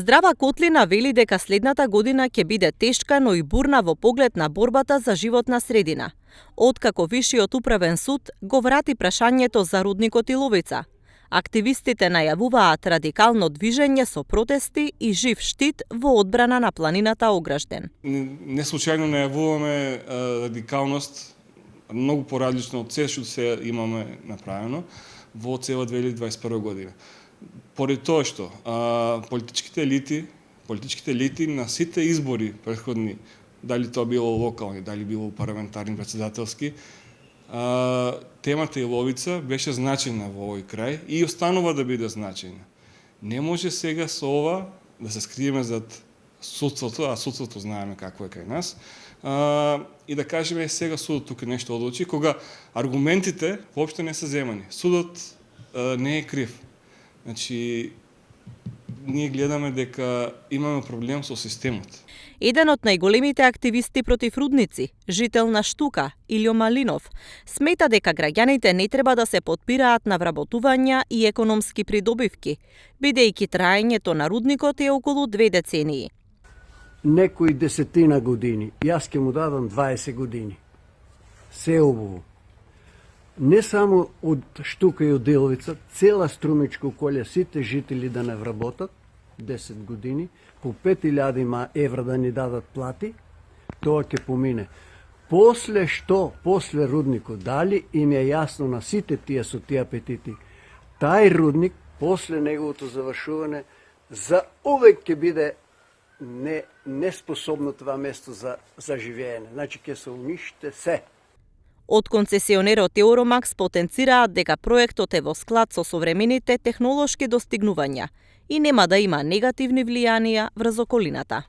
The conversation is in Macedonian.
Здрава Котлина вели дека следната година ќе биде тешка, но и бурна во поглед на борбата за животна средина. Откако Вишиот управен суд го врати прашањето за рудникот Иловица, активистите најавуваат радикално движење со протести и жив штит во одбрана на планината Огражден. Не случајно најавуваме радикалност многу поразлично од се што се имаме направено во цела 2021 година. Поради тоа што политичките елити на сите избори претходни, дали тоа било локални, дали било парламентарни, председателски, темата Иловица беше значајна во овој крај и останува да биде значајна. Не може сега со ова да се скриеме зад судството, а судството знаеме какво е кај нас, и да кажеме сега судот тука нешто одлучи, кога аргументите воопшто не се земани. Судот не е крив. Значи, ние гледаме дека имаме проблем со системот. Еден од најголемите активисти против рудници, жител на Штука, Илјо Малинов, смета дека граѓаните не треба да се потпираат на вработувања и економски придобивки, бидејќи траењето на рудникот е околу 2 децении. Некои 10 години, јас ќе му дадам 20 години. Се убаво. Не само од Штука и од Иловица, цела Струмичко околје, сите жители да не вработат 10 години, по 5.000 евра да ни дадат плати, тоа ќе помине. После рудникот, дали им е јасно на сите тие со тие апетити, тај рудник, после неговото завршување, за увек ќе биде неспособно това место за живеење. Значи ќе се униште се. Од концесионерот Еуромакс потенцираат дека проектот е во склад со современите технолошки достигнувања и нема да има негативни влијанија врз околината.